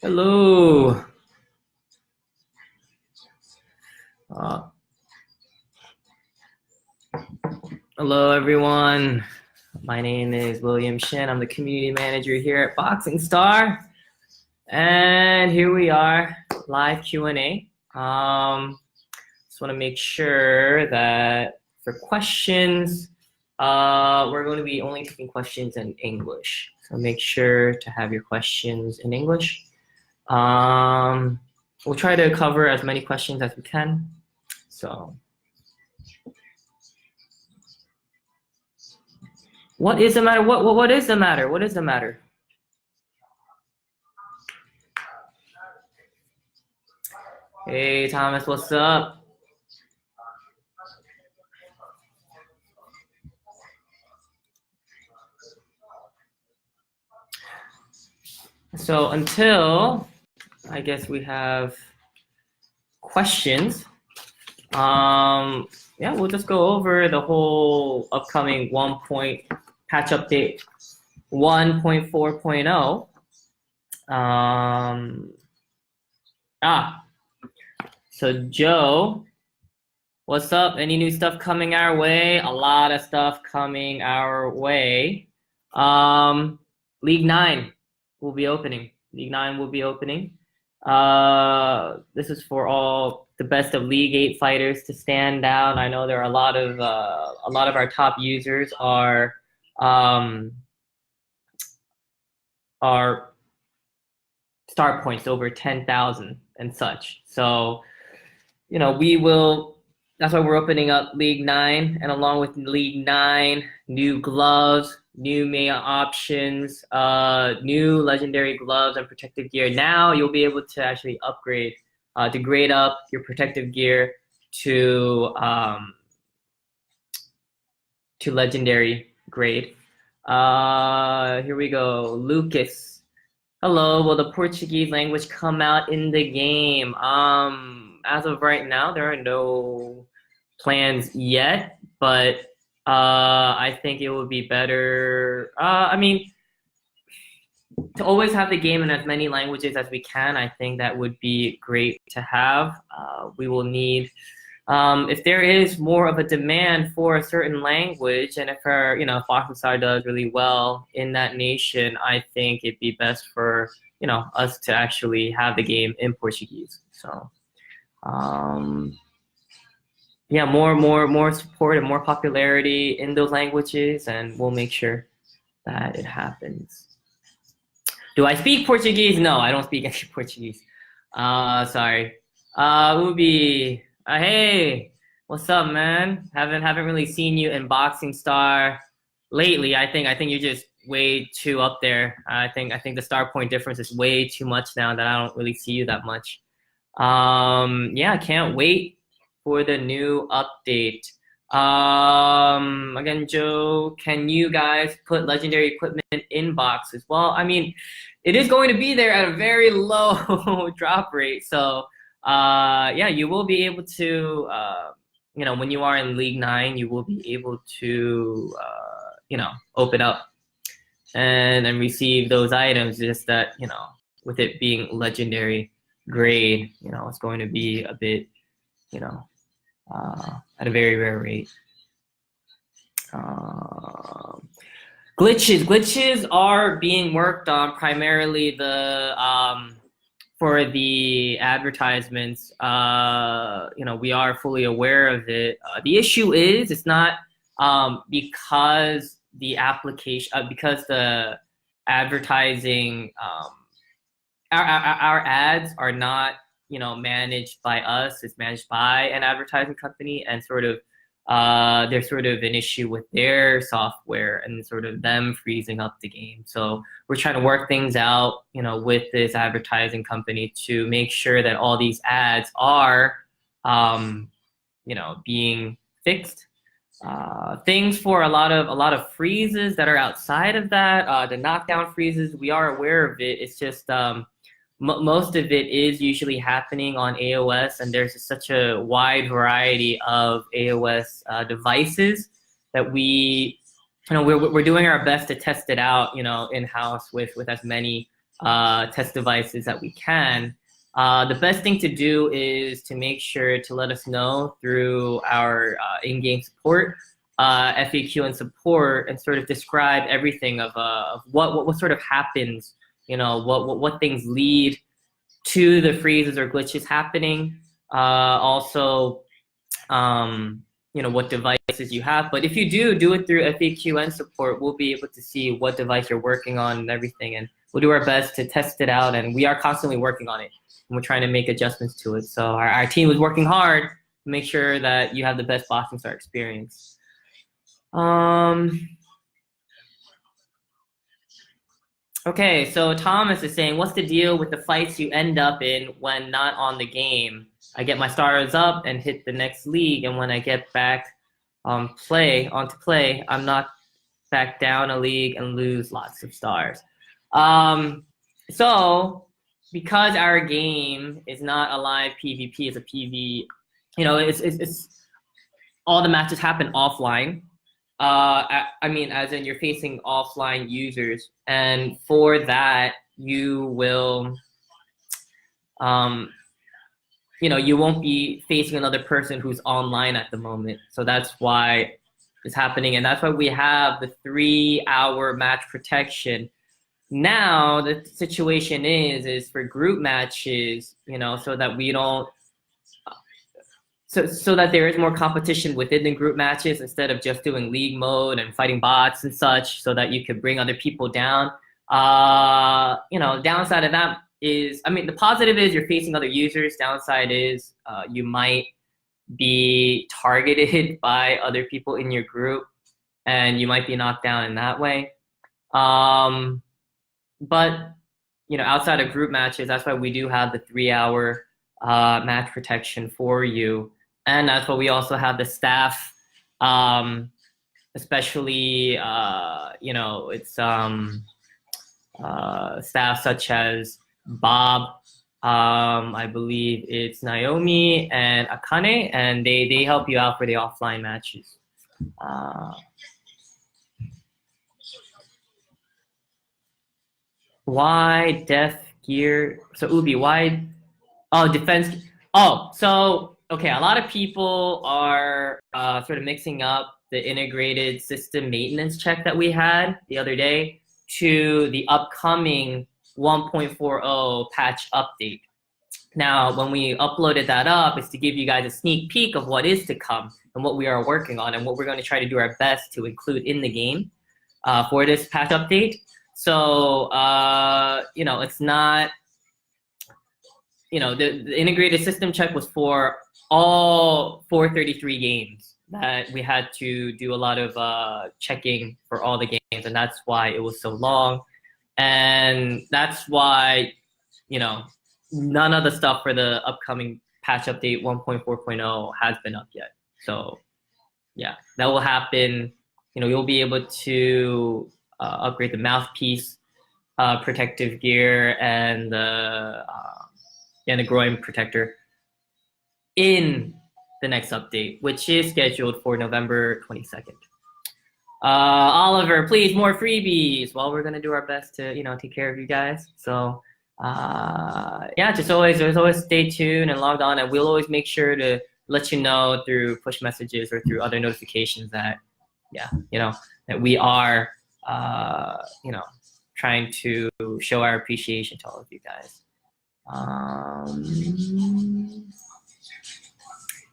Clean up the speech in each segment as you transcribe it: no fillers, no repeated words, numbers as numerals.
Hello. Hello, everyone. My name is William Shin. I'm the community manager here at Boxing Star. And here we are, live Q&A. Just want to make sure that for questions, we're going to be only taking questions in English. So make sure to have your questions in English. We'll try to cover as many questions as we can. So, what is the matter? What is the matter? What is the matter? Hey, Thomas, what's up? So until I guess we have questions, yeah, we'll just go over the whole upcoming patch update 1.4.0. So Joe, what's up? Any new stuff coming our way? A lot of stuff coming our way. League 9 will be opening. League 9 will be opening. This is for all the best of League 8 fighters to stand out. I know there are a lot of our top users are start points over 10,000 and such. So, you know, that's why we're opening up League 9, and along with League 9, new gloves, new meta options, new legendary gloves and protective gear. Now you'll be able to actually upgrade, to grade up your protective gear to legendary grade. Here we go, Lucas. Hello, will the Portuguese language come out in the game? As of right now, there are no plans yet, but I think it would be better. I mean, to always have the game in as many languages as we can, I think that would be great to have. We will need, if there is more of a demand for a certain language, and if Boxing Star does really well in that nation, I think it'd be best for, us to actually have the game in Portuguese. So, yeah, more support and more popularity in those languages, and we'll make sure that it happens. Do I speak Portuguese? No, I don't speak any Portuguese. Sorry. Ubi, hey, what's up, man? Haven't really seen you in Boxing Star lately. I think you're just way too up there. I think the star point difference is way too much now that I don't really see you that much. Yeah, I can't wait for the new update. Again, Joe, can you guys put legendary equipment in boxes? Well, I mean, it is going to be there at a very low drop rate. So, yeah, you will be able to, when you are in League 9, you will be able to, open up and receive those items. Just that, with it being legendary grade, it's going to be a bit, at a very rare rate. Glitches are being worked on, primarily for the advertisements. We are fully aware of it. The issue is it's not because the application, because the advertising our ads are not, managed by us. It's managed by an advertising company, and sort of there's sort of an issue with their software and sort of them freezing up the game. So we're trying to work things out, with this advertising company to make sure that all these ads are, being fixed. Things for a lot of freezes that are outside of that, the knockdown freezes, we are aware of it. It's just most of it is usually happening on AOS, and there's such a wide variety of AOS devices that we're doing our best to test it out, in-house with as many test devices that we can. The best thing to do is to make sure to let us know through our in-game support, FAQ and support, and sort of describe everything of what sort of happens, what things lead to the freezes or glitches happening. Also, what devices you have. But if you do it through FAQ and support, we'll be able to see what device you're working on and everything, and we'll do our best to test it out. And we are constantly working on it, and we're trying to make adjustments to it. So our team is working hard to make sure that you have the best Boxing Star experience. Okay, so Thomas is saying, what's the deal with the fights you end up in when not on the game? I get my stars up and hit the next league, and when I get back onto play, I'm knocked back down a league and lose lots of stars. So because our game is not a live PvP, it's a PV, it's all the matches happen offline. As in you're facing offline users, and for that you will, you won't be facing another person who's online at the moment. So that's why it's happening, and that's why we have the 3-hour match protection. Now the situation is for group matches, so that we don't. So that there is more competition within the group matches instead of just doing league mode and fighting bots and such, so that you could bring other people down. Downside of that is, the positive is you're facing other users. Downside is you might be targeted by other people in your group, and you might be knocked down in that way. But outside of group matches, that's why we do have the 3-hour match protection for you. And that's why we also have the staff, especially, it's staff such as Bob, I believe it's Naomi and Akane, and they help you out for the offline matches. Why Death Gear? So Ubi, why? Oh, defense. Oh, so okay, a lot of people are sort of mixing up the integrated system maintenance check that we had the other day to the upcoming 1.40 patch update. Now, when we uploaded that up, it's to give you guys a sneak peek of what is to come and what we are working on and what we're going to try to do our best to include in the game for this patch update. So, it's not, the integrated system check was for all 433 games that we had to do a lot of checking for all the games, and that's why it was so long. And that's why, none of the stuff for the upcoming patch update 1.4.0 has been up yet. So yeah, that will happen. You'll be able to upgrade the mouthpiece protective gear and the groin protector in the next update, which is scheduled for November 22nd. Oliver, please, more freebies. Well, we're gonna do our best to, take care of you guys. So, just always stay tuned and logged on, and we'll always make sure to let you know through push messages or through other notifications that, that we are, trying to show our appreciation to all of you guys.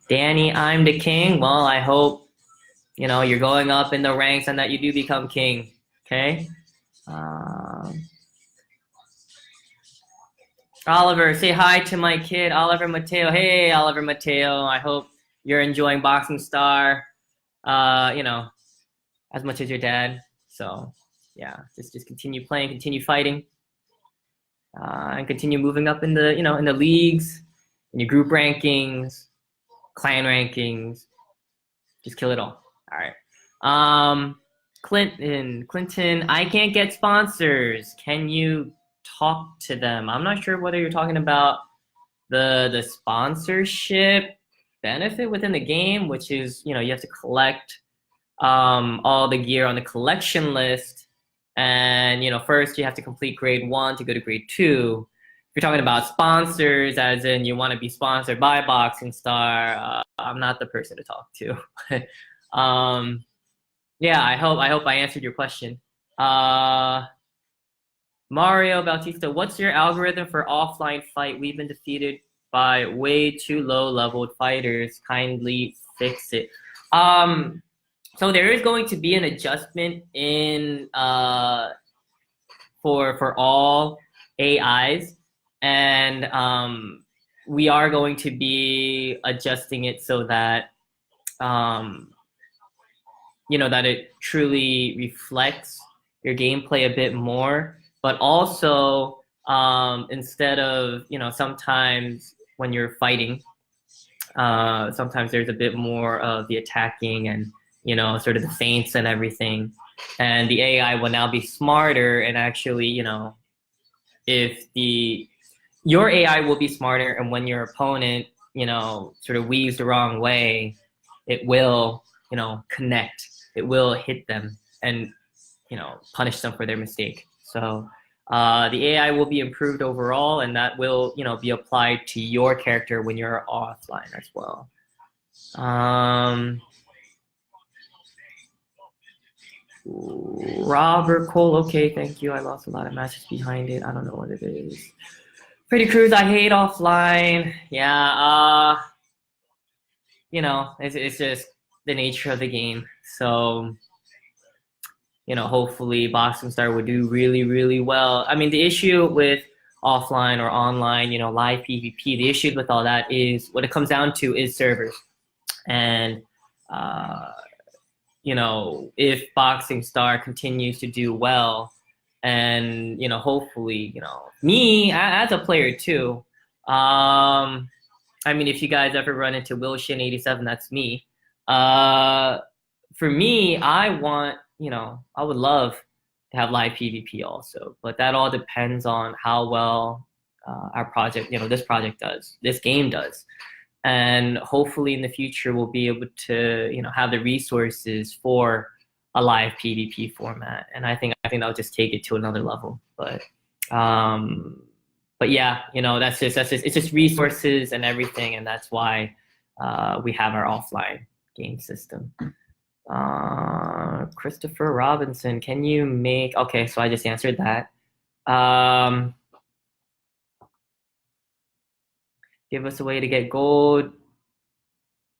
Danny, I'm the king. Well, I hope, you're going up in the ranks and that you do become king, okay? Oliver, say hi to my kid, Oliver Mateo. Hey, Oliver Mateo. I hope you're enjoying Boxing Star, you know, as much as your dad. So, yeah, just continue playing, continue fighting, and continue moving up in the, in the leagues, in your group rankings, clan rankings. Just kill it all. All right. Clinton, I can't get sponsors. Can you talk to them? I'm not sure whether you're talking about the sponsorship benefit within the game, which is, you have to collect all the gear on the collection list. And, first you have to complete grade 1 to go to grade 2. If you're talking about sponsors, as in you want to be sponsored by Boxing Star, I'm not the person to talk to. Yeah, I hope I answered your question. Mario Bautista, what's your algorithm for offline fight? We've been defeated by way too low leveled fighters. Kindly fix it. So there is going to be an adjustment in for all AIs, and we are going to be adjusting it so that that it truly reflects your gameplay a bit more, but also instead of sometimes when you're fighting, sometimes there's a bit more of the attacking and sort of the feints and everything, and the AI will now be smarter and actually if your AI will be smarter, and when your opponent sort of weaves the wrong way, it will connect, it will hit them and punish them for their mistake. So the AI will be improved overall, and that will be applied to your character when you're offline as well. Robert Cole, okay, thank you. I lost a lot of matches behind it. I don't know what it is. Pretty Cruz, I hate offline. Yeah, it's just the nature of the game. So, hopefully Boxing Star would do really, really well. I mean, the issue with offline or online, live PvP, the issue with all that is what it comes down to is servers. And, if Boxing Star continues to do well, and, hopefully, me as a player too, I mean, if you guys ever run into Wilshin87, that's me. For me, I would love to have live PvP also, but that all depends on how well our project, this project does, this game does. And hopefully in the future, we'll be able to, have the resources for a live PvP format. And I think that'll just take it to another level. But yeah, that's just it's just resources and everything, and that's why we have our offline game system. Christopher Robinson, can you make? Okay, so I just answered that. Give us a way to get gold,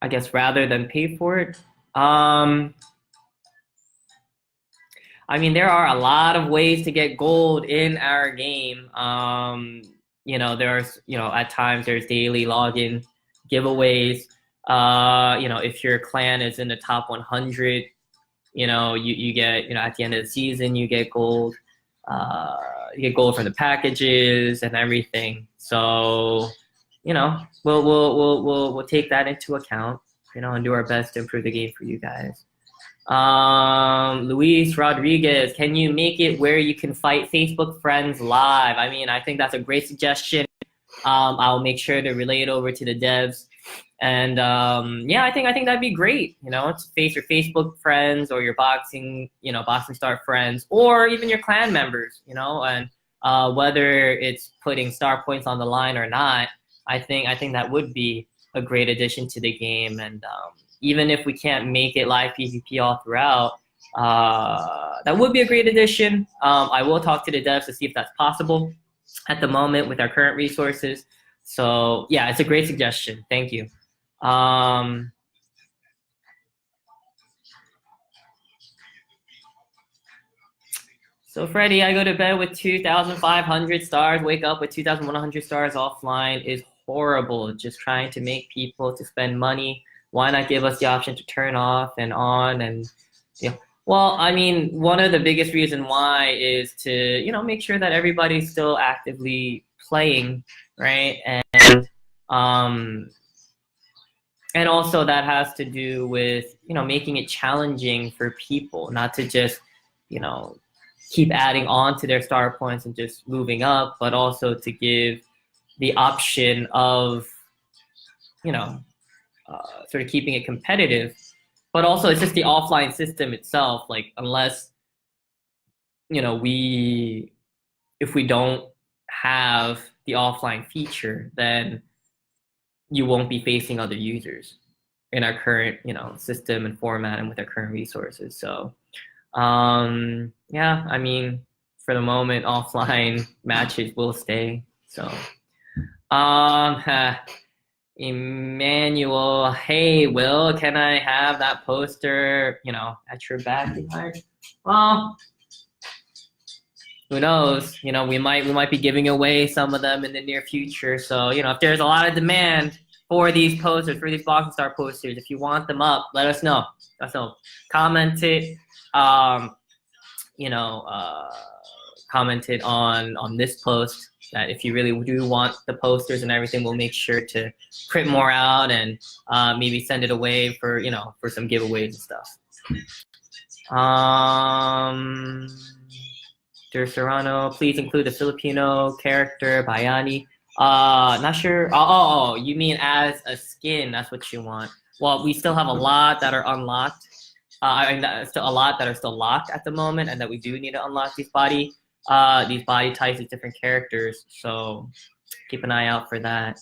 I guess, rather than pay for it. I mean, there are a lot of ways to get gold in our game. There's, at times there's daily login giveaways. If your clan is in the top 100, you get, at the end of the season, you get gold. You get gold from the packages and everything. So, we'll take that into account, and do our best to improve the game for you guys. Luis Rodriguez, can you make it where you can fight Facebook friends live? I mean, I think that's a great suggestion. I'll make sure to relay it over to the devs. And yeah, I think that'd be great, to face your Facebook friends or your Boxing Star friends, or even your clan members, and whether it's putting star points on the line or not, I think that would be a great addition to the game. And even if we can't make it live PvP all throughout, that would be a great addition. I will talk to the devs to see if that's possible at the moment with our current resources. So yeah, it's a great suggestion. Thank you. So Freddie, I go to bed with 2,500 stars, wake up with 2,100 stars offline is horrible. Just trying to make people to spend money. Why not give us the option to turn off and on and you know, well, I mean, one of the biggest reason why is to, make sure that everybody's still actively playing, right? Um and also that has to do with, making it challenging for people, not to just, keep adding on to their star points and just moving up, but also to give the option of, sort of keeping it competitive. But also it's just the offline system itself. Like unless, if we don't have the offline feature, then you won't be facing other users in our current, system and format and with our current resources. So, yeah, I mean, for the moment, offline matches will stay. So, Emmanuel, hey, Will, can I have that poster, at your back? Well, who knows? We might be giving away some of them in the near future. So, if there's a lot of demand for these posters, for these Boxing Star posters, if you want them up, let us know. Let us know. Comment it. Comment it on this post. That if you really do want the posters and everything, we'll make sure to print more out and maybe send it away for for some giveaways and stuff. Der Serrano, please include the Filipino character Bayani. Not sure. Oh, you mean as a skin? That's what you want. Well, we still have a lot that are unlocked. I mean, still a lot that are still locked at the moment, and that we do need to unlock these body types of different characters. So keep an eye out for that.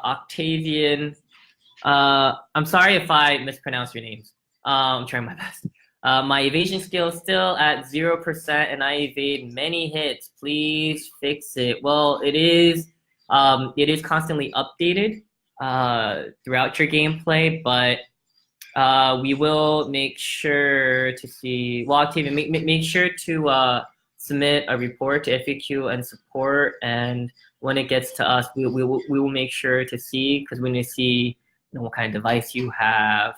Octavian. I'm sorry if I mispronounce your names. I'm trying my best. My evasion skill is still at 0% and I evade many hits. Please fix it. Well, it is constantly updated throughout your gameplay, but we will make sure to see. Well, Octavian, make sure to submit a report to FAQ and support, and when it gets to us, we will make sure to see, because we need to see what kind of device you have,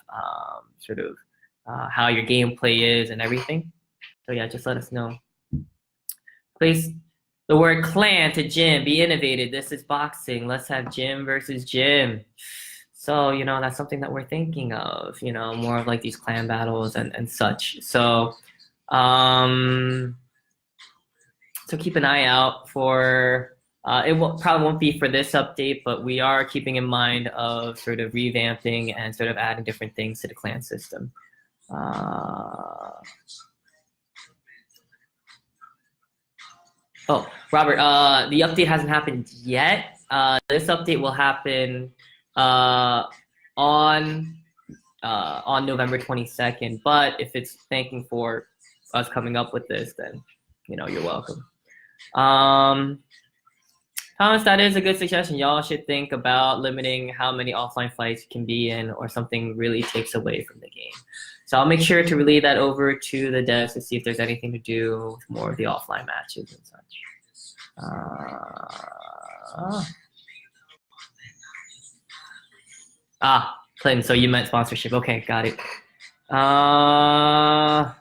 sort of how your gameplay is and everything. So yeah, just let us know. Place the word clan to gym. Be innovative. This is boxing. Let's have gym versus gym. So, that's something that we're thinking of, more of like these clan battles and such. So, so keep an eye out for, probably won't be for this update, but we are keeping in mind of sort of revamping and sort of adding different things to the clan system. Oh, Robert, the update hasn't happened yet. This update will happen on November 22nd. But if it's thanking for us coming up with this, then you're welcome. Thomas, that is a good suggestion. Y'all should think about limiting how many offline fights you can be in, or something really takes away from the game. So I'll make sure to relay that over to the devs to see if there's anything to do with more of the offline matches and such. Clinton, so you meant sponsorship. Okay, got it. I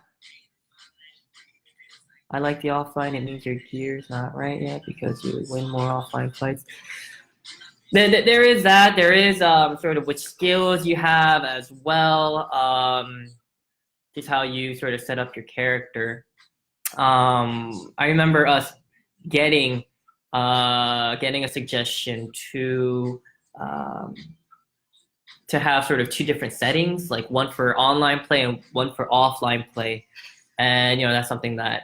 like the offline. It means your gear's not right yet because you would win more offline fights. There is that. There is sort of which skills you have as well. Just how you sort of set up your character. I remember us getting a suggestion to have sort of two different settings, like one for online play and one for offline play, and that's something that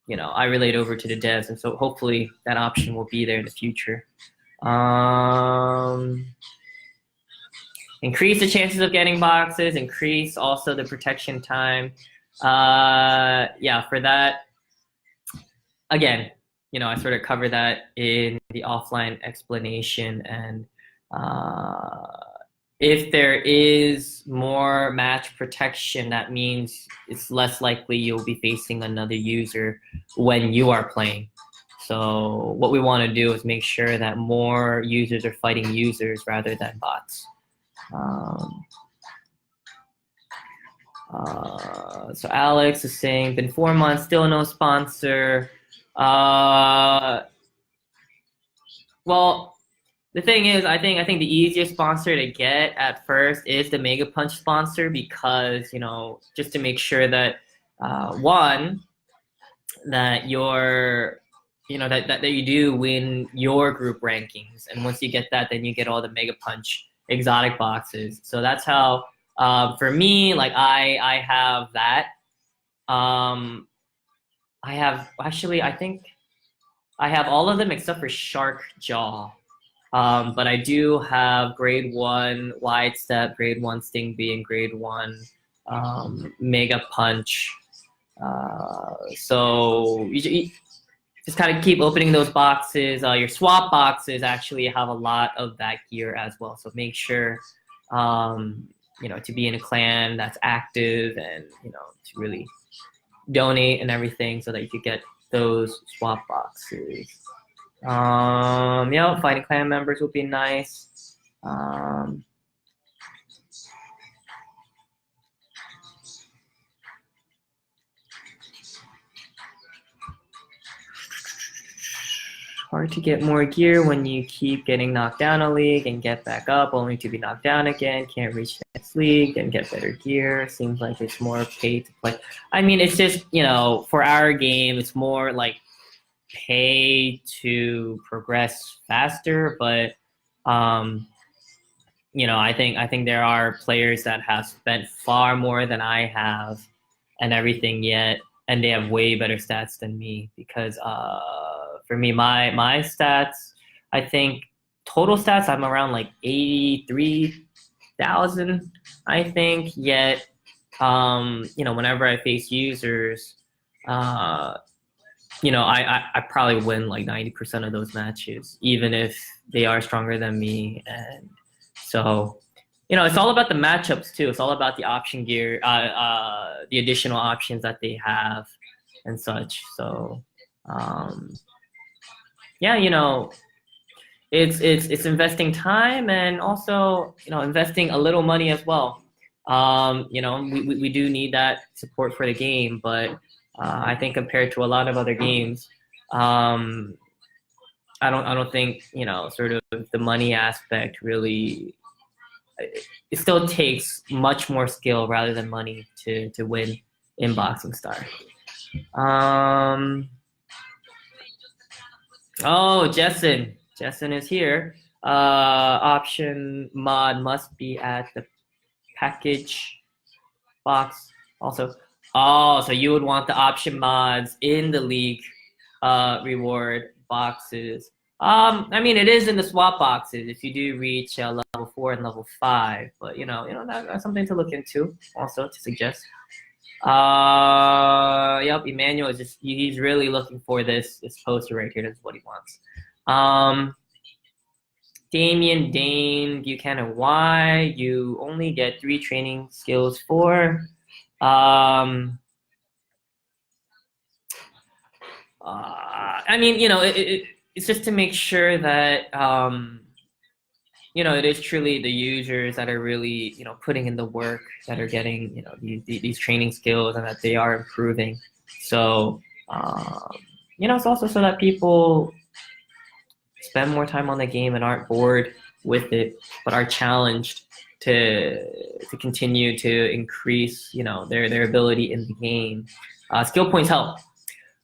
I relayed over to the devs, and so hopefully that option will be there in the future. Increase the chances of getting boxes, increase also the protection time. Yeah, for that, again, I sort of cover that in the offline explanation, and if there is more match protection, that means it's less likely you'll be facing another user when you are playing. So what we want to do is make sure that more users are fighting users rather than bots. So Alex is saying, been 4 months, still no sponsor. Well, the thing is, I think the easiest sponsor to get at first is the Mega Punch sponsor, because just to make sure that one, that you're that you do win your group rankings, and once you get that, then you get all the Mega Punch exotic boxes. So that's how for me, like I have that. I have I think I have all of them except for Shark Jaw. But I do have grade 1 Wide Step, grade 1 Sting Bee, and grade 1 Mega Punch. So you just kind of keep opening those boxes. Your swap boxes actually have a lot of that gear as well. So make sure, to be in a clan that's active, and to really donate and everything, so that you could get those swap boxes. Fighting clan members would be nice. Hard to get more gear when you keep getting knocked down a league and get back up only to be knocked down again. Can't reach the next league and get better gear. Seems like it's more pay to play. I mean, it's just, for our game, it's more like pay to progress faster. But, I think there are players that have spent far more than I have and everything yet, and they have way better stats than me, because for me, my stats, I think total stats, I'm around like 83,000, I think. Yet, whenever I face users, I probably win like 90% of those matches, even if they are stronger than me. And so, it's all about the matchups too. It's all about the option gear, the additional options that they have and such. So, it's investing time, and also, investing a little money as well. We do need that support for the game, but I think compared to a lot of other games, I don't think, sort of the money aspect really, it still takes much more skill rather than money to win in Boxing Star. Oh, Jessen is here. Option mod must be at the package box also. Oh, so you would want the option mods in the league reward boxes. I mean, it is in the swap boxes if you do reach level 4 and level 5, but that's something to look into also, to suggest. Yep, Emmanuel is he's really looking for this poster right here. That's what he wants. Damien Dane Buchanan, why you only get 3 training skills for? I mean, it's just to make sure that it is truly the users that are really, putting in the work, that are getting, these training skills, and that they are improving. So, it's also so that people spend more time on the game and aren't bored with it, but are challenged to continue to increase, their ability in the game. Skill points help.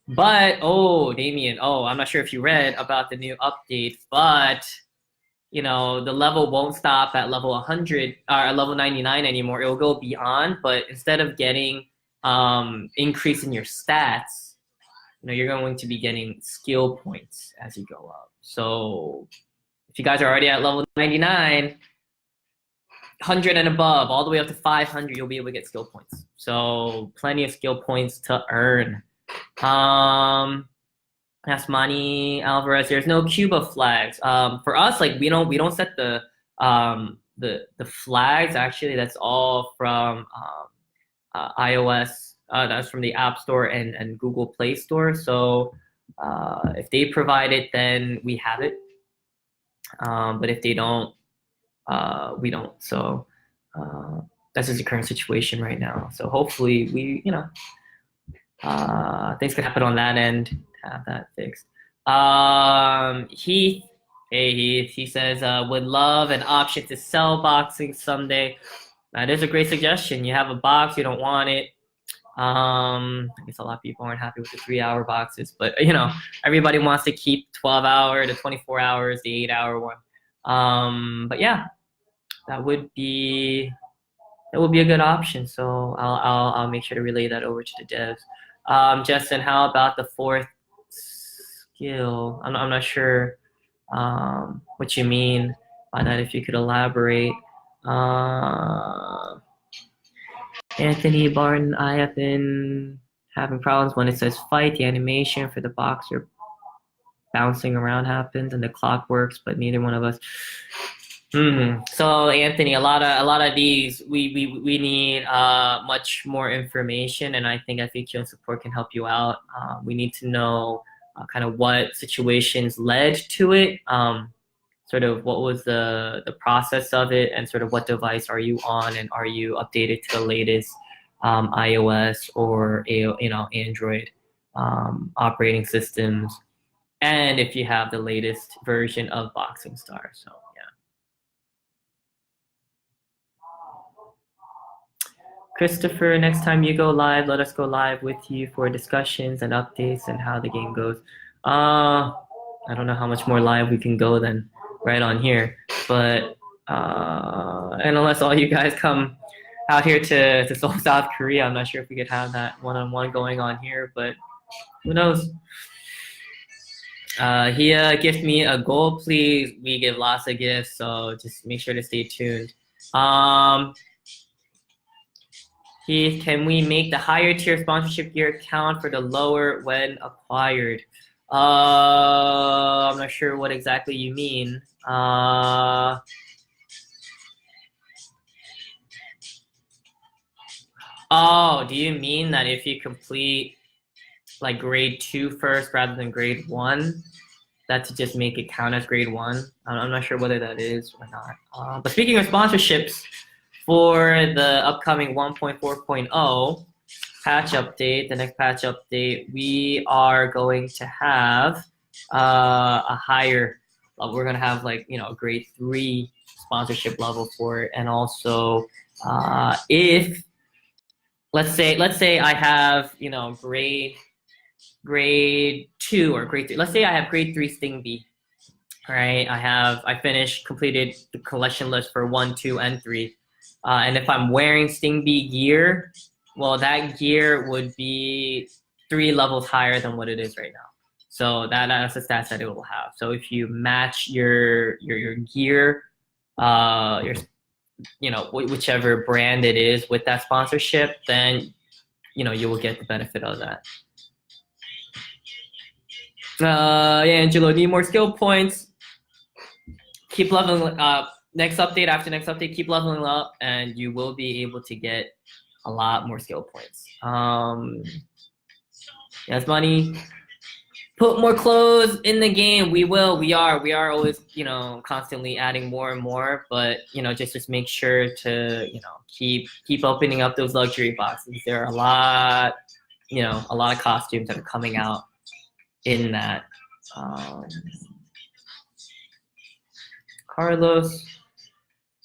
But, Damien, I'm not sure if you read about the new update, but the level won't stop at level 100 or level 99 anymore. It will go beyond, but instead of getting increase in your stats, you're going to be getting skill points as you go up. So if you guys are already at level 99, 100 and above, all the way up to 500, you'll be able to get skill points. So plenty of skill points to earn. Asmani Alvarez, there's no Cuba flags. For us, like we don't set the the flags actually, that's all from iOS. That's from the App Store and Google Play Store. So if they provide it, then we have it. But if they don't, we don't. So that's just the current situation right now. So hopefully we, things could happen on that end, have that fixed. Heath, hey Heath, he says, would love an option to sell boxing someday. That is a great suggestion. You have a box, you don't want it. I guess a lot of people aren't happy with the 3-hour boxes, but everybody wants to keep 12-hour, the 24 hours, the 8-hour one. But yeah, that would be a good option. So I'll make sure to relay that over to the devs. Justin, how about the fourth skill? I'm not sure what you mean by that. If you could elaborate. Anthony Barton, I have been having problems when it says fight. The animation for the boxer bouncing around happens and the clock works, but neither one of us. So Anthony, a lot of these we need much more information, and I think FAQ and support can help you out. We need to know kind of what situations led to it. Sort of what was the process of it, and sort of what device are you on, and are you updated to the latest iOS or Android operating systems, and if you have the latest version of Boxing Star. So yeah. Christopher, next time you go live, let us go live with you for discussions and updates and how the game goes. I don't know how much more live we can go than right on here, but and unless all you guys come out here to Seoul, South Korea, I'm not sure if we could have that one-on-one going on here, but who knows. He gift me a goal, please. We give lots of gifts, so just make sure to stay tuned. Heath, can we make the higher tier sponsorship gear count for the lower when acquired? I'm not sure what exactly you mean. Oh, do you mean that if you complete like grade 2 first rather than grade 1, that to just make it count as grade 1? I'm not sure whether that is or not. But speaking of sponsorships, for the upcoming 1.4.0 patch update, the next patch update, we are going to have a higher level. We're going to have like, a grade 3 sponsorship level for it. And also, if let's say I have, grade 2 or grade 3. Let's say I have grade 3 Sting B. Right? I completed the collection list for 1, 2, and 3. And if I'm wearing Sting B gear, well, that gear would be 3 levels higher than what it is right now. So that's the stats that it will have. So if you match your gear, whichever brand it is with that sponsorship, then you will get the benefit of that. Yeah, Angelo, need more skill points. Keep leveling up. Next update, after next update, keep leveling up, and you will be able to get a lot more skill points. Yes, money. Put more clothes in the game. We will. We are always, constantly adding more and more. But just make sure to, keep opening up those luxury boxes. There are a lot of costumes that are coming out in that. Carlos.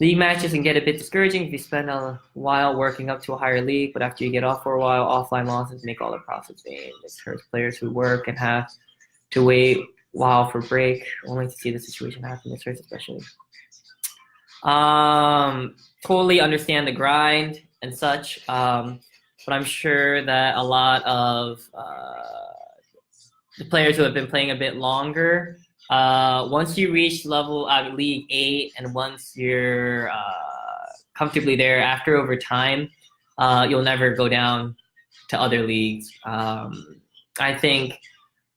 League matches can get a bit discouraging if you spend a while working up to a higher league, but after you get off for a while, offline losses make all the profits vain. This hurts players who work and have to wait a while for break, only to see the situation happen. This hurts especially. Totally understand the grind and such, but I'm sure that a lot of the players who have been playing a bit longer, once you reach level League 8, and once you're comfortably there, after over time, you'll never go down to other leagues. I think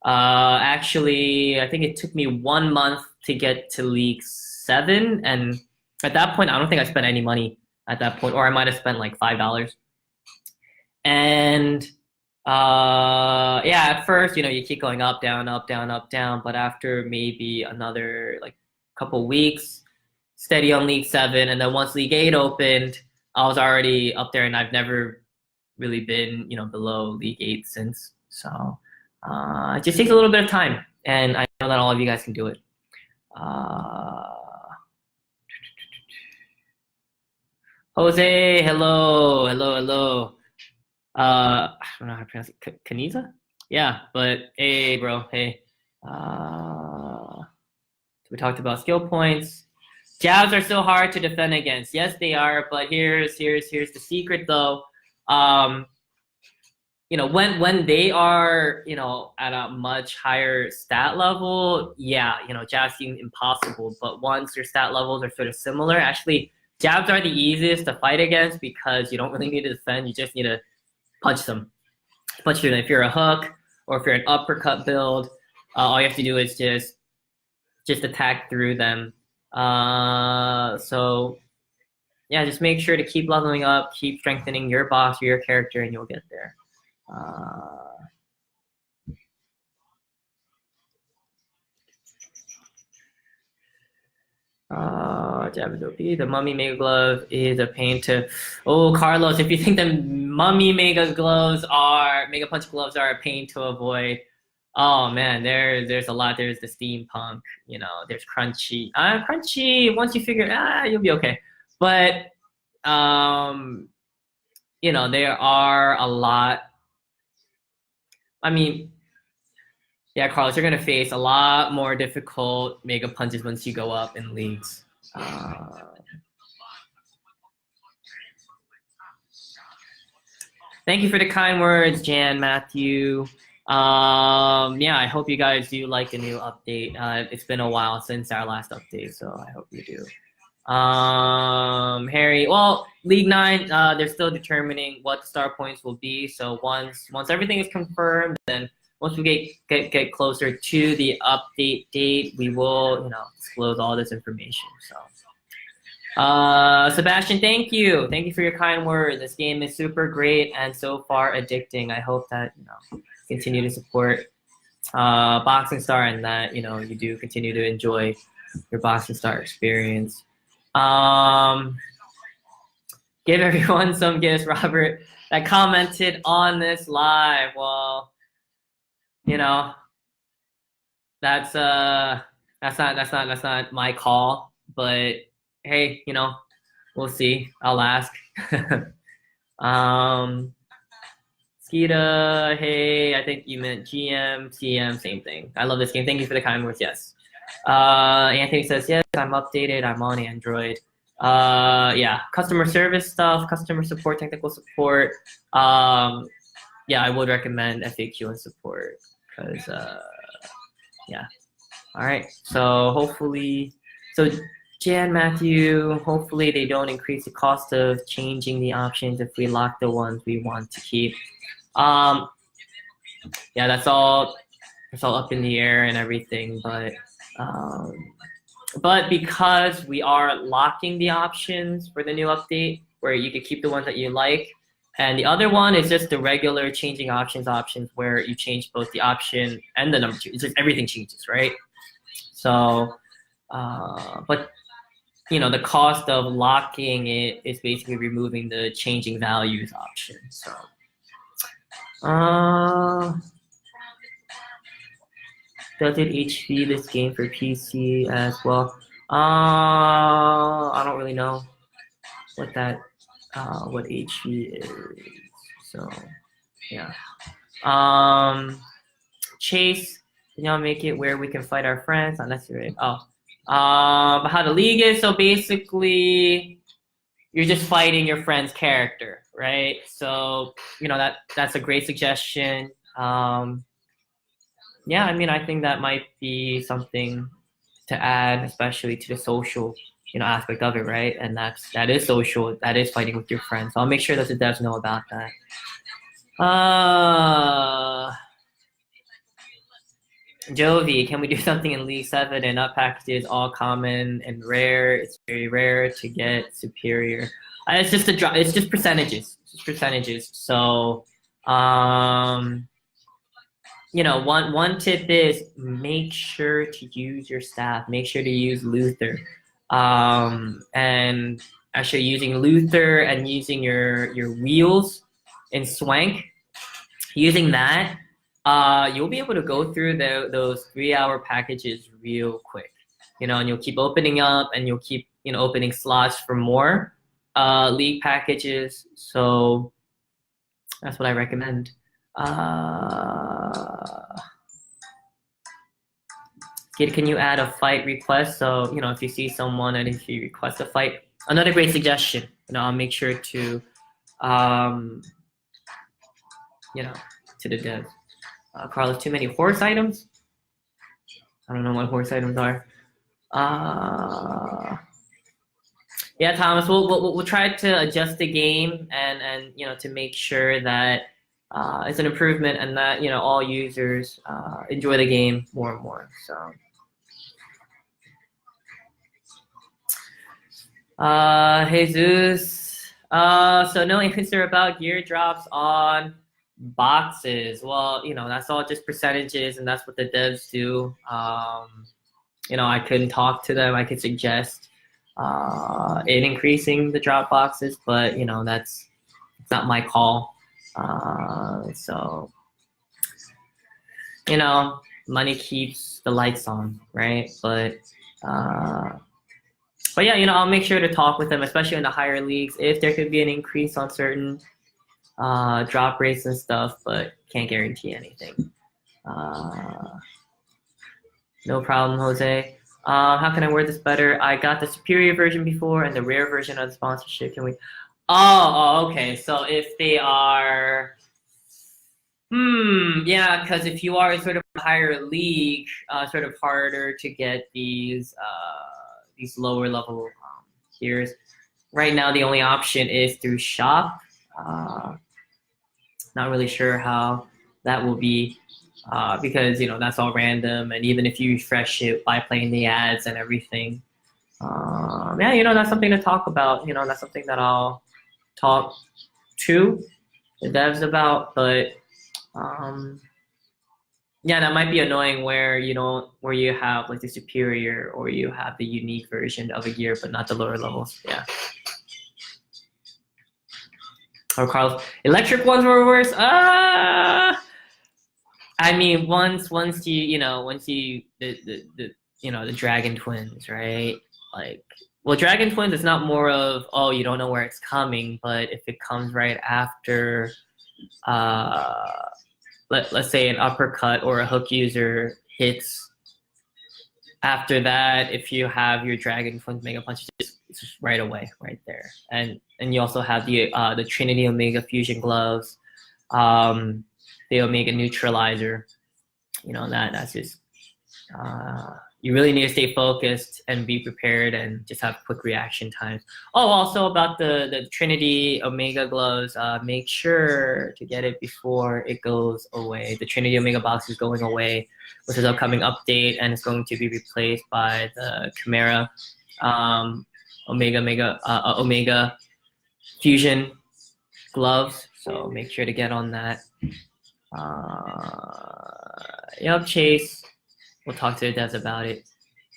it took me 1 month to get to League 7, and At that point, I don't think I spent any money at that point, or I might have spent like $5. And yeah, at first, you keep going up, down, up, down, up, down, but after maybe another like couple weeks, steady on League 7, and then once League 8 opened, I was already up there, and I've never really been, below League 8 since. So it just takes a little bit of time, and I know that all of you guys can do it. Jose, hello, hello, hello. I don't know how to pronounce it. Kaniza? Yeah, but hey, bro, hey. We talked about skill points. Jabs are so hard to defend against. Yes, they are, but here's the secret though. When they are, at a much higher stat level, yeah, jabs seem impossible. But once your stat levels are sort of similar, actually, jabs are the easiest to fight against because you don't really need to defend. You just need to punch them. Punch them. If you're a hook or if you're an uppercut build, all you have to do is just attack through them. So yeah, just make sure to keep leveling up, keep strengthening your boss or your character, and you'll get there. The Mummy Mega Glove is a pain to. Oh, Carlos, if you think the Mummy Mega Punch gloves are a pain to avoid, oh man, there's a lot. There's the Steampunk, there's Crunchy. Crunchy, once you figure, you'll be okay. But there are a lot. I mean, yeah, Carlos, you're gonna face a lot more difficult Mega Punches once you go up in leagues. Thank you for the kind words, Jan, Matthew. Yeah, I hope you guys do like the new update. It's been a while since our last update, so I hope you do. Harry, well, League 9, they're still determining what the star points will be. So once everything is confirmed, then once we get closer to the update date, we will, disclose all this information. So, Sebastian, thank you for your kind words. This game is super great and so far addicting. I hope that continue to support Boxing Star and that you do continue to enjoy your Boxing Star experience. Give everyone some gifts, Robert, that commented on this live. Well, that's not my call, but hey, we'll see. I'll ask. Skeeta, hey, I think you meant GM, CM, same thing. I love this game. Thank you for the kind words. Yes. Anthony says, yes, I'm updated. I'm on Android. Yeah, customer service stuff, customer support, technical support. Yeah, I would recommend FAQ and support because, yeah. All right. So hopefully, Jan, Matthew, hopefully they don't increase the cost of changing the options if we lock the ones we want to keep. Yeah, that's all up in the air and everything, but because we are locking the options for the new update where you can keep the ones that you like, and the other one is just the regular changing options where you change both the option and the number two. It's just everything changes, right? So, but the cost of locking it is basically removing the changing values option. So, does it HV this game for PC as well? I don't really know what HV is. So, yeah. Chase, can y'all make it where we can fight our friends? Not necessarily. Oh. But how the league is, so basically you're just fighting your friend's character, right? So, that's a great suggestion. Yeah, I mean, I think that might be something to add, especially to the social, aspect of it, right? And that is social, that is fighting with your friends. So I'll make sure that the devs know about that. Jovi, can we do something in League 7 and up packages all common and rare? It's very rare to get superior. It's just a drop. It's just percentages. It's just percentages. So, you know, one tip is make sure to use your staff. Make sure to use Luther. And actually using Luther and using your wheels in Swank, using that, you'll be able to go through those 3-hour packages real quick. You know, and you'll keep opening up and you'll keep, you know, opening slots for more league packages. So that's what I recommend. Can you add a fight request? So, you know, if you see someone and if you request a fight, another great suggestion. You know, I'll make sure to, you know, to the devs. Carlos, too many horse items? I don't know what horse items are. Yeah, Thomas, we'll try to adjust the game and you know, to make sure that it's an improvement and that, you know, all users enjoy the game more and more. So. Jesus. So no answer about gear drops on boxes. Well, you know, that's all just percentages and that's what the devs do. You know, I couldn't talk to them. I could suggest in increasing the drop boxes, but you know, it's not my call. So, you know, money keeps the lights on, right? But yeah, you know, I'll make sure to talk with them, especially in the higher leagues, if there could be an increase on certain drop rates and stuff, but can't guarantee anything. No problem, Jose. How can I word this better? I got the superior version before and the rare version of the sponsorship. Can we? Oh, okay. So if they are, yeah, because if you are sort of a higher league, sort of harder to get these lower level tiers. Right now, the only option is through shop. Not really sure how that will be because, you know, that's all random. And even if you refresh it by playing the ads and everything, yeah, you know, that's something to talk about. You know, that's something that I'll talk to the devs about. But yeah, that might be annoying where you have like the superior or you have the unique version of a gear, but not the lower levels. Yeah. Or Carlos, electric ones were worse. I mean, once you the Dragon Twins, right? Like, well, Dragon Twins is not more of, oh, you don't know where it's coming, but if it comes right after, let's say an uppercut or a hook user hits. After that, if you have your Dragon Twins Mega Punch, it's just right away, right there. And you also have the Trinity Omega Fusion Gloves, the Omega Neutralizer. You know, that's just you really need to stay focused and be prepared and just have quick reaction times. Oh, also about the Trinity Omega Gloves, make sure to get it before it goes away. The Trinity Omega box is going away with this upcoming update, and it's going to be replaced by the Chimera Omega Fusion gloves. So make sure to get on that. Yep, Chase. We'll talk to the devs about it.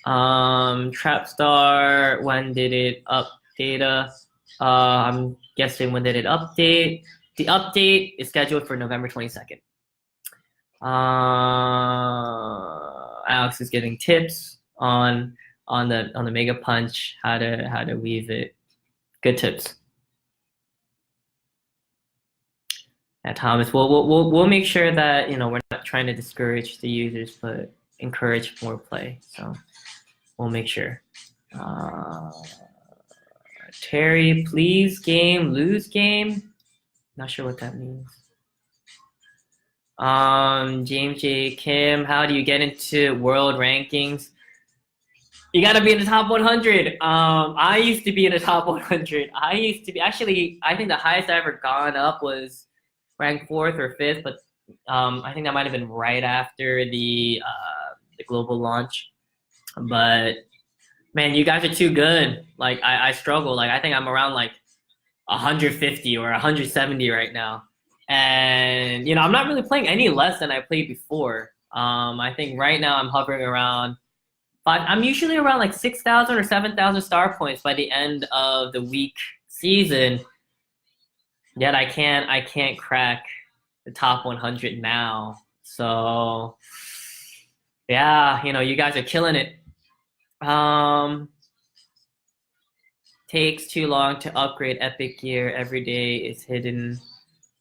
Trapstar, when did it update? I'm guessing when did it update? The update is scheduled for November 22nd. Alex is giving tips on the Mega Punch, how to weave it. Good tips. Yeah, Thomas, we'll make sure that, you know, we're not trying to discourage the users, but encourage more play. So we'll make sure. Terry, please game, lose game. Not sure what that means. James J. Kim, how do you get into world rankings? You gotta be in the top 100. I used to be in the top 100. I think the highest I ever gone up was ranked 4th or 5th, but I think that might have been right after the the global launch. But man, you guys are too good. Like I struggle. Like I think I'm around like 150 or 170 right now. And I'm not really playing any less than I played before. I think right now I'm hovering around five. I'm usually around like 6,000 or 7,000 star points by the end of the week season. Yet I can't crack the top 100 now. So yeah, you guys are killing it. Takes too long to upgrade epic gear. Every day is hidden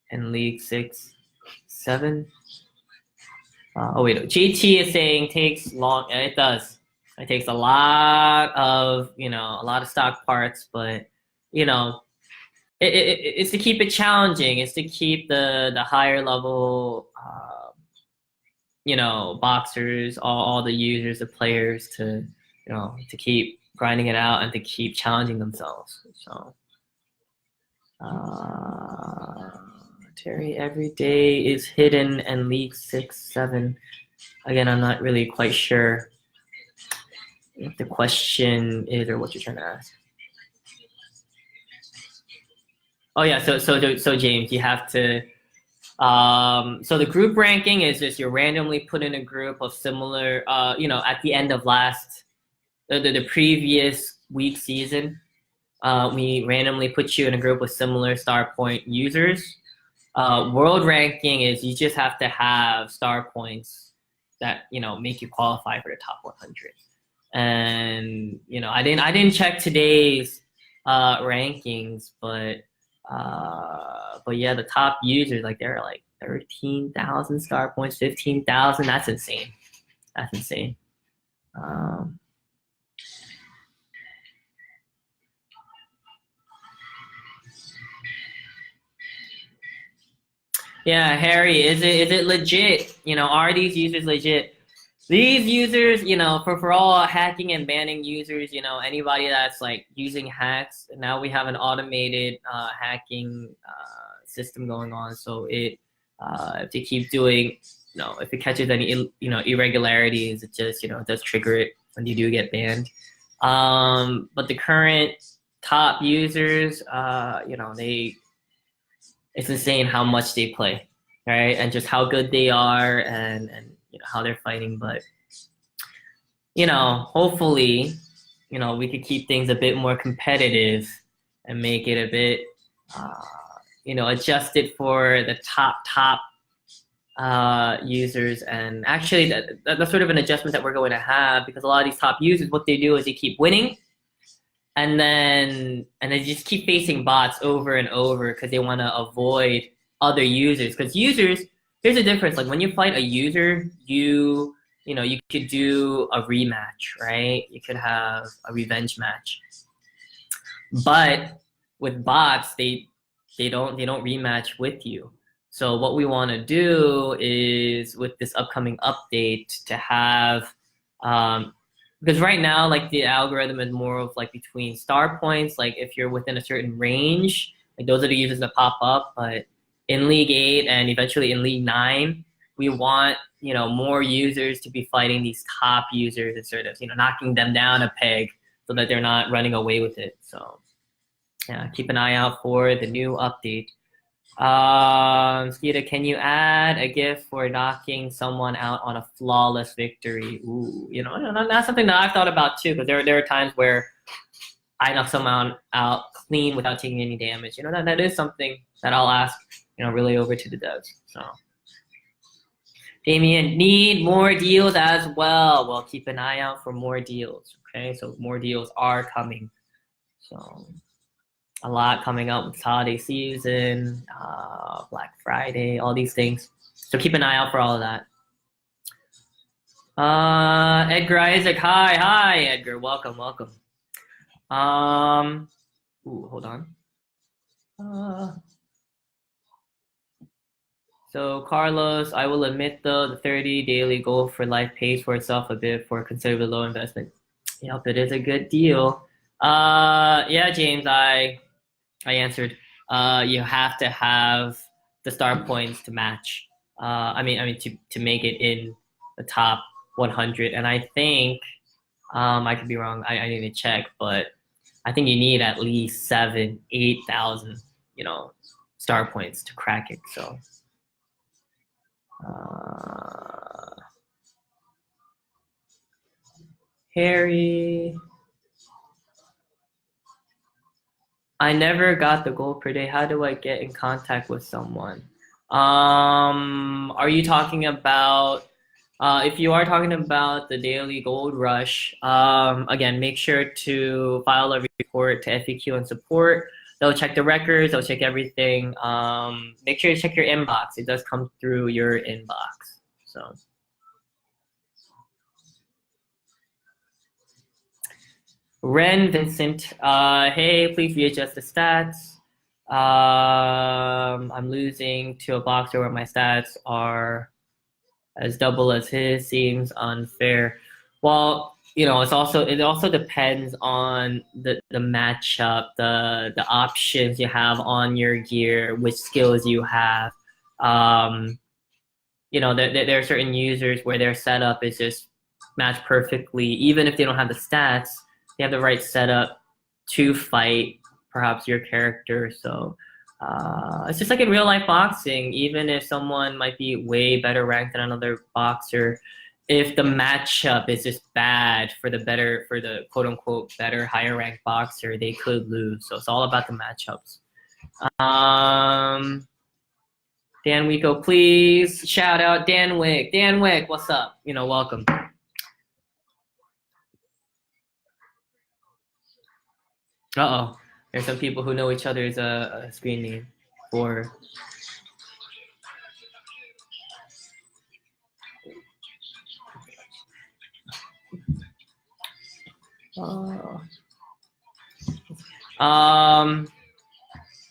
in League 6, 7. Oh wait, JT is saying takes long. It does. It takes a lot of stock parts, but it's to keep it challenging. It's to keep the higher level boxers, all the users, the players to keep grinding it out and to keep challenging themselves. So Terry, every day is hidden and League 6, 7. Again, I'm not really quite sure what the question is or what you're trying to ask. Oh yeah, so James, you have to so the group ranking is just you're randomly put in a group of similar at the end of the previous week season, we randomly put you in a group with similar star point users. World ranking is you just have to have star points that make you qualify for the top 100. And I didn't check today's rankings, but yeah, the top users, like they're like 13,000 star points, 15,000. That's insane. That's insane. Yeah, Harry, is it legit? Are these users legit? These users, for all hacking and banning users, anybody that's like using hacks, now we have an automated hacking system going on. So if they keep doing, if it catches any, irregularities, it just, it does trigger it when you do get banned. But the current top users, it's insane how much they play, right? And just how good they are and how they're fighting. But hopefully we could keep things a bit more competitive and make it a bit adjusted for the top users. And actually that's sort of an adjustment that we're going to have, because a lot of these top users, what they do is they keep winning and then they just keep facing bots over and over because they want to avoid other users. Because users, here's the difference. Like when you fight a user, you could do a rematch, right? You could have a revenge match. But with bots, they don't rematch with you. So what we want to do is, with this upcoming update, to have because right now, like, the algorithm is more of like between star points. Like if you're within a certain range, like those are the users that pop up. But in League 8 and eventually in League 9, we want more users to be fighting these top users and sort of knocking them down a peg so that they're not running away with it. So yeah, keep an eye out for the new update. Skita, can you add a GIF for knocking someone out on a flawless victory? Ooh, that's something that I've thought about too, because there are times where I knock someone out clean without taking any damage. That is something that I'll ask, really over to the devs. So, Damien, need more deals as well. Well, keep an eye out for more deals. Okay, so more deals are coming. So, a lot coming up with holiday season, Black Friday, all these things. So keep an eye out for all of that. Edgar Isaac, hi Edgar, welcome. Ooh, hold on. So Carlos, I will admit though, the 30 daily goal for life pays for itself a bit for considerably low investment. Yep, it is a good deal. Yeah, James, I answered. You have to have the star points to match. I mean, to make it in the top 100. And I think, I could be wrong. I need to check, but I think you need at least 8,000, star points to crack it. So, Harry. I never got the goal per day. How do I get in contact with someone? Are you talking about, if you are talking about the daily gold rush, again, make sure to file a report to FAQ and support. They'll check the records, they'll check everything. Make sure you check your inbox. It does come through your inbox. So. Ren Vincent, hey, please readjust the stats. I'm losing to a boxer where my stats are as double as his. Seems unfair. Well, it also depends on the matchup, the options you have on your gear, which skills you have. There are certain users where their setup is just matched perfectly, even if they don't have the stats. They have the right setup to fight perhaps your character. So it's just like in real life boxing, even if someone might be way better ranked than another boxer, if the matchup is just bad for the quote unquote better, higher ranked boxer, they could lose. So it's all about the matchups. Dan Wico, please shout out Dan Wick. Dan Wick, what's up? Welcome. Uh-oh. There's some people who know each other's screen name for. So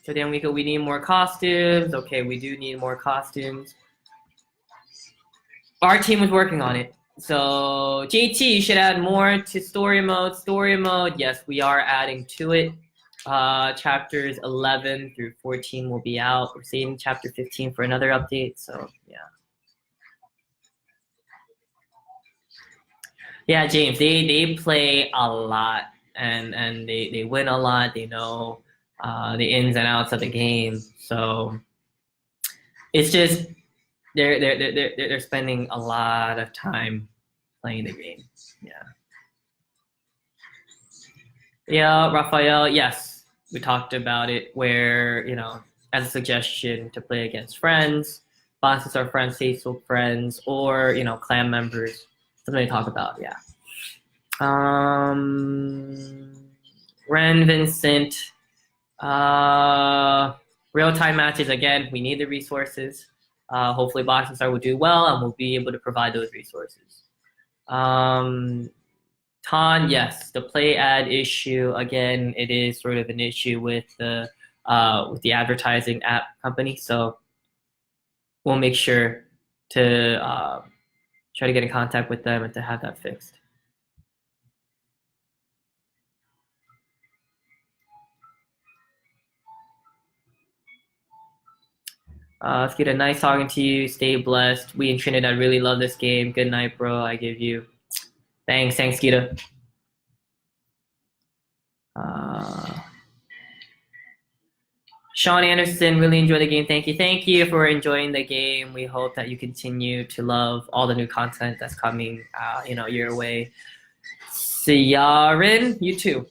then we need more costumes. Okay, we do need more costumes. Our team was working on it. So JT, you should add more to story mode. Story mode, yes, we are adding to it. Chapters 11 through 14 will be out. We're saving chapter 15 for another update. So yeah. Yeah, James, they play a lot and they win a lot. They know the ins and outs of the game. So it's just they're spending a lot of time playing the game. Yeah. Yeah, Raphael, yes. We talked about it where, as a suggestion to play against friends, bosses are friends, faithful friends, or, clan members. Something to talk about, yeah. Ren Vincent, real-time matches, again, we need the resources. Hopefully Boxing Star will do well and we'll be able to provide those resources. Ton, yes, the play ad issue, again, it is sort of an issue with the advertising app company. So we'll make sure to try to get in contact with them and to have that fixed. Skita, nice talking to you. Stay blessed. We in Trinidad really love this game. Good night, bro. I give you. Thanks, Skita. Sean Anderson, really enjoy the game. Thank you for enjoying the game. We hope that you continue to love all the new content that's coming, your way. Siyarin, you too.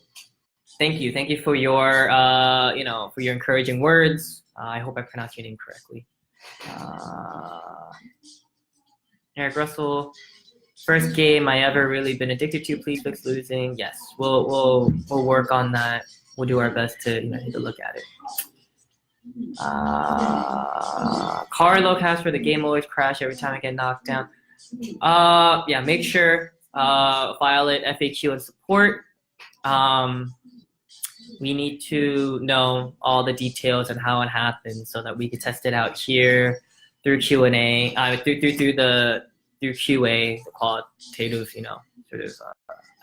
Thank you for your, for your encouraging words. I hope I pronounced your name correctly. Eric Russell, first game I ever really been addicted to. Please fix losing. Yes, we'll work on that. We'll do our best to take a look at it. Carlo Casper, the game always crash every time I get knocked down. Yeah, make sure file it FAQ and support. We need to know all the details and how it happened so that we can test it out here through Q&A, through QA, called Taylor's, sort of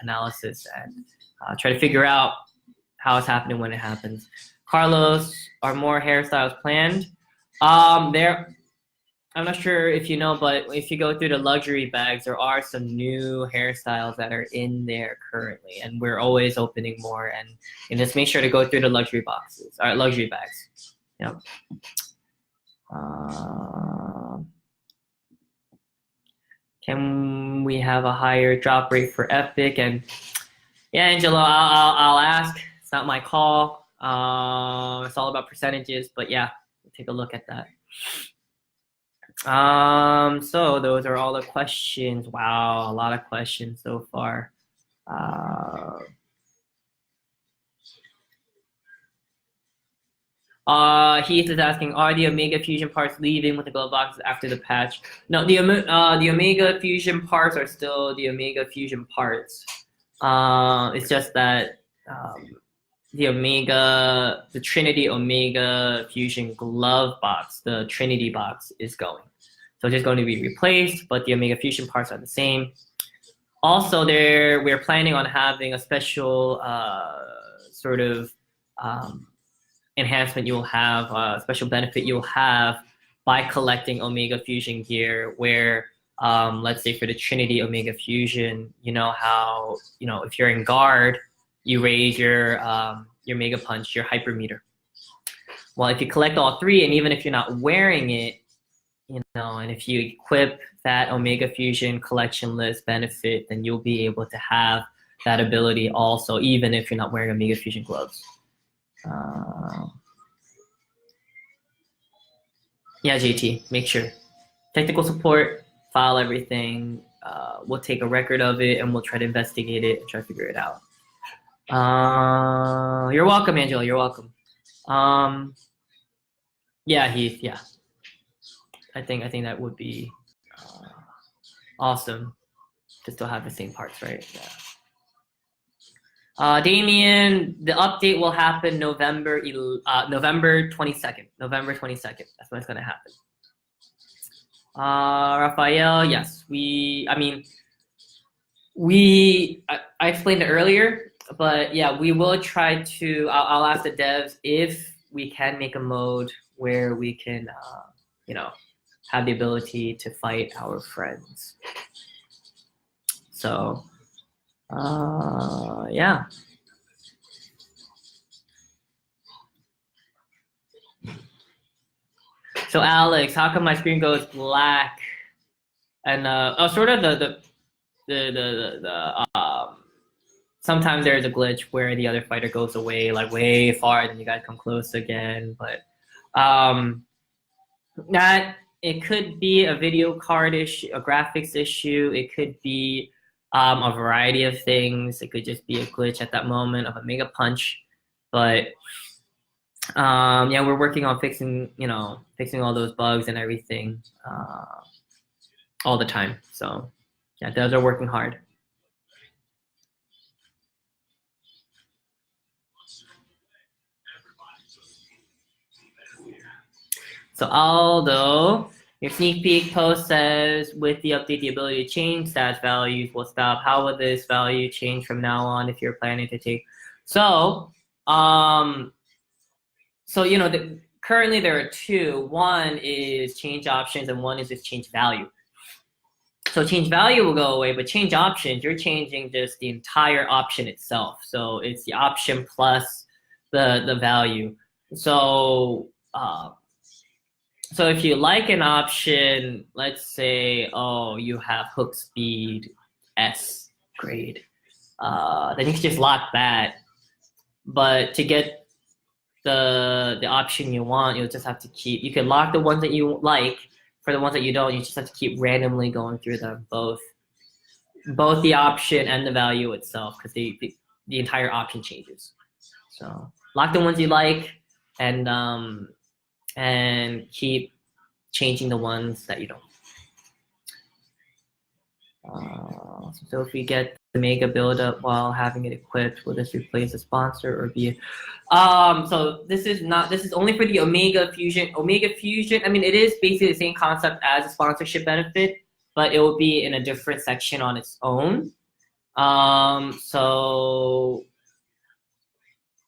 analysis and try to figure out how it's happening when it happens. Carlos, are more hairstyles planned? I'm not sure if you know, but if you go through the luxury bags, there are some new hairstyles that are in there currently, and we're always opening more. And just make sure to go through the luxury boxes, or luxury bags. Yep. Can we have a higher drop rate for Epic? And yeah, Angelo, I'll ask. It's not my call. It's all about percentages, but yeah, we'll take a look at that. So those are all the questions. Wow, a lot of questions so far. Heath is asking, are the Omega Fusion parts leaving with the glove boxes after the patch? No, the Omega Fusion parts are still the Omega Fusion parts. It's just that the Trinity Omega Fusion glove box, the Trinity box is going. So it's just going to be replaced, but the Omega Fusion parts are the same. Also, we're planning on having a special sort of enhancement you'll have, a special benefit you'll have by collecting Omega Fusion gear, where let's say for the Trinity Omega Fusion, you know how, if you're in guard, you raise your Mega Punch, your hypermeter. Well, if you collect all three, and even if you're not wearing it, and if you equip that Omega Fusion collection list benefit, then you'll be able to have that ability also, even if you're not wearing Omega Fusion gloves. Yeah, JT, make sure. Technical support, file everything. We'll take a record of it and we'll try to investigate it and try to figure it out. You're welcome, Angela. You're welcome. Yeah, Heath. Yeah, I think that would be awesome to still have the same parts, right? Yeah. Damien, the update will happen November 22nd. November 22nd. That's when it's gonna happen. Raphael, yes, I explained it earlier, but yeah, we will try to. I'll ask the devs if we can make a mode where we can, have the ability to fight our friends. So, yeah. So Alex, how come my screen goes black? And sort of sometimes there's a glitch where the other fighter goes away like way far, and then you guys come close again. But that it could be a video card issue, a graphics issue. It could be a variety of things. It could just be a glitch at that moment of a Mega Punch. But yeah, we're working on fixing all those bugs and everything all the time. So yeah, devs are working hard. So Aldo, your sneak peek post says, with the update, the ability to change stats values will stop. How will this value change from now on if you're planning to take? So, currently there are two. One is change options, and one is just change value. So change value will go away, but change options, you're changing just the entire option itself. So it's the option plus the value. So so if you like an option, let's say, you have hook speed S grade, then you can just lock that. But to get the option you want, you'll just have to you can lock the ones that you like. For the ones that you don't, you just have to keep randomly going through them, both the option and the value itself, because the entire option changes. So lock the ones you like, and keep changing the ones that you don't. So if we get the Mega build-up while having it equipped, will this replace a sponsor or be? So this is only for the Omega Fusion. Omega Fusion, I mean, it is basically the same concept as a sponsorship benefit, but it will be in a different section on its own. So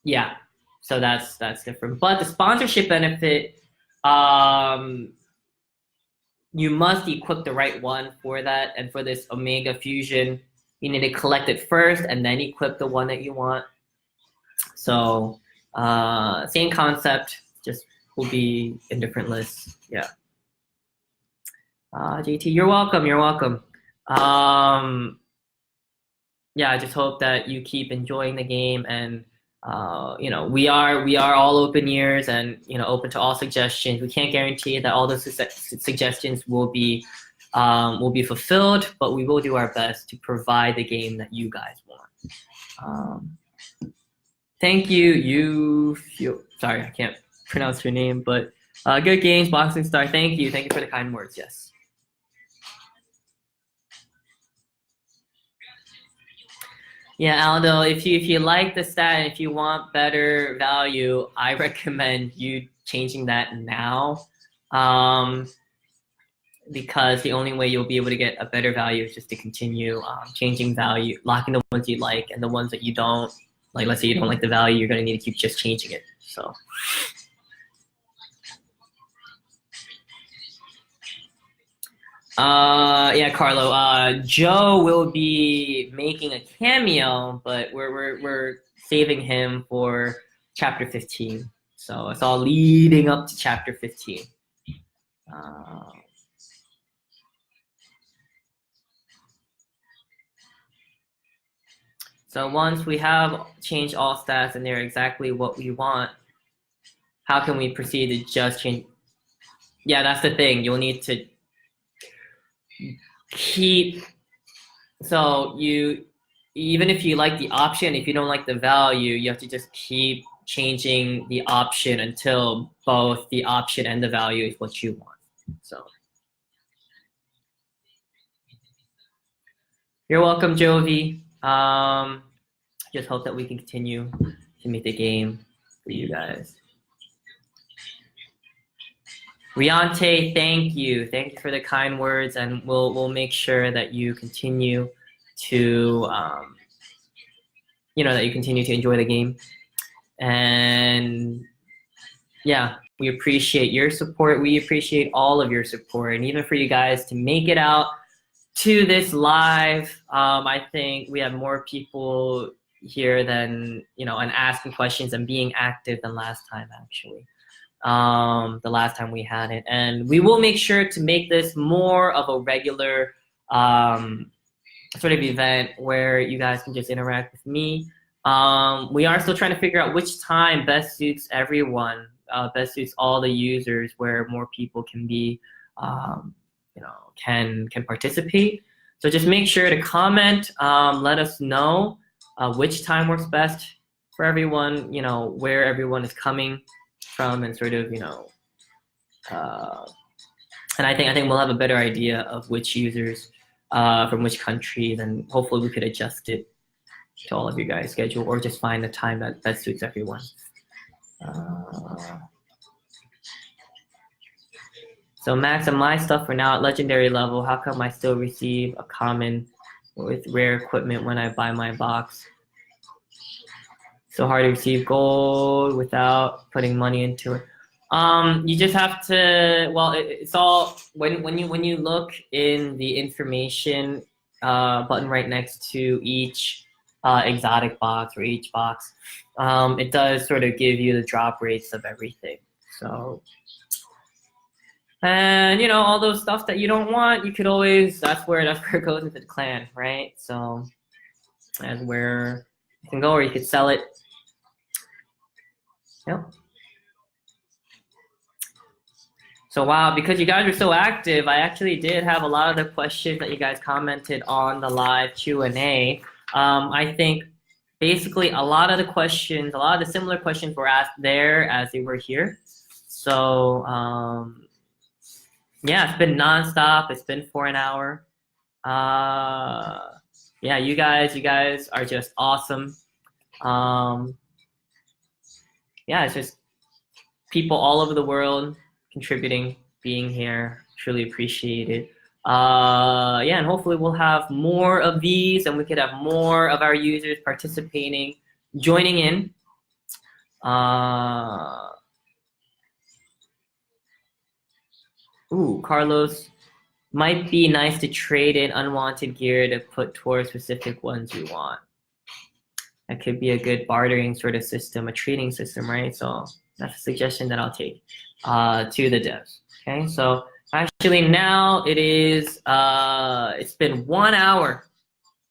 yeah, so that's different. But the sponsorship benefit, you must equip the right one for that. And for this Omega Fusion, you need to collect it first and then equip the one that you want. So same concept, just will be in different lists. Yeah. JT, you're welcome. You're welcome. Yeah, I just hope that you keep enjoying the game, and you know, we are all open ears and, you know, open to all suggestions. We can't guarantee that all those suggestions will be fulfilled, but we will do our best to provide the game that you guys want. Thank you. Sorry, I can't pronounce your name, but good games, Boxing Star. Thank you for the kind words. Yes. Yeah, Aldo, if you like the stat and if you want better value, I recommend you changing that now. Because the only way you'll be able to get a better value is just to continue changing value, locking the ones you like, and the ones that you don't like. Let's say you don't like the value, you're gonna need to keep just changing it. So. Yeah, Carlo. Joe will be making a cameo, but we're saving him for chapter 15. So it's all leading up to chapter 15. So once we have changed all stats and they're exactly what we want, how can we proceed to just change? Yeah, that's the thing. You'll need to keep, so even if you like the option, if you don't like the value, you have to just keep changing the option until both the option and the value is what you want. So you're welcome, Jovi. Just hope that we can continue to make the game for you guys. Riante, thank you for the kind words, and we'll make sure that you continue to you know, that you continue to enjoy the game. And yeah, we appreciate your support. We appreciate all of your support, and even for you guys to make it out to this live. I think we have more people here than, you know, and asking questions and being active than last time, actually. The last time we had it, and we will make sure to make this more of a regular sort of event where you guys can just interact with me. We are still trying to figure out which time best suits everyone, best suits all the users, where more people can be, you know, can participate. So just make sure to comment, let us know which time works best for everyone, you know, where everyone is coming from, and sort of, you know, and I think we'll have a better idea of which users from which countries, and hopefully we could adjust it to all of you guys' schedule, or just find the time that best suits everyone. So max on my stuff for now at legendary level. How come I still receive a common with rare equipment when I buy my box? So hard to receive gold without putting money into it. You just have to, well, it's all, when you look in the information button right next to each exotic box or each box, it does sort of give you the drop rates of everything. So, and you know, all those stuff that you don't want, you could always, that's where it goes into the clan, right? So that's where you can go, or you could sell it. Yep. So wow, because you guys are so active, I actually did have a lot of the questions that you guys commented on the live Q&A. I think basically a lot of the similar questions were asked there as they were here. So yeah, it's been nonstop. It's been for an hour. Yeah, you guys are just awesome. Yeah, it's just people all over the world contributing, being here. Truly appreciate it. Yeah, and hopefully we'll have more of these, and we could have more of our users participating, joining in. Ooh, Carlos Might be nice to trade in unwanted gear to put towards specific ones you want. That could be a good bartering sort of system, a trading system, right? So that's a suggestion that I'll take to the devs. Okay, so actually now it is, it's been 1 hour.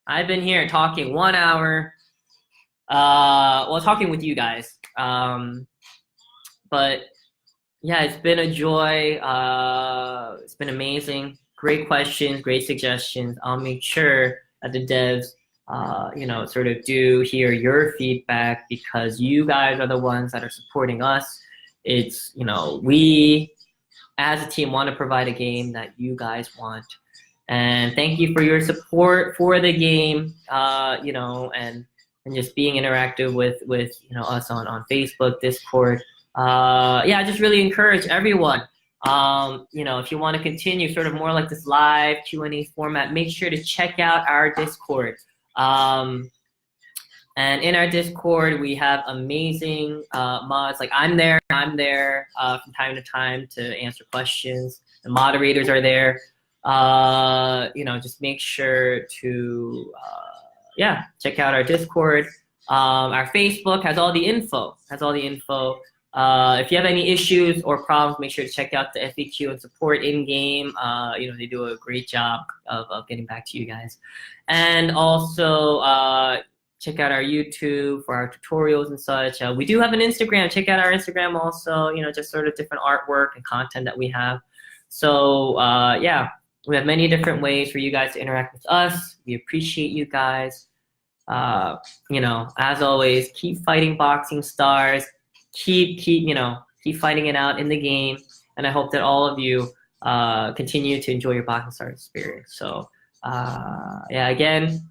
I've been here talking 1 hour, well, talking with you guys. But yeah, it's been a joy. It's been amazing. Great questions, great suggestions. I'll make sure that the devs, sort of do hear your feedback, because you guys are the ones that are supporting us. It's, we as a team want to provide a game that you guys want. And thank you for your support for the game, and just being interactive with us on Facebook, Discord. I just really encourage everyone, if you want to continue sort of more like this live Q&A format, make sure to check out our Discord. And in our Discord, we have amazing mods. Like I'm there from time to time to answer questions. The moderators are there. Just make sure to, check out our Discord. Our Facebook has all the info. If you have any issues or problems, make sure to check out the FAQ and support in-game. They do a great job of getting back to you guys. And also, check out our YouTube for our tutorials and such. We do have an Instagram. Check out our Instagram also, just sort of different artwork and content that we have. So, we have many different ways for you guys to interact with us. We appreciate you guys. As always, keep fighting boxing stars. Keep fighting it out in the game. And I hope that all of you continue to enjoy your Boxing Stars experience. So, again,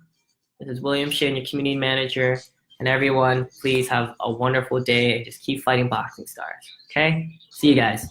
this is William Shin, your community manager. And everyone, please have a wonderful day and just keep fighting boxing stars. Okay? See you guys.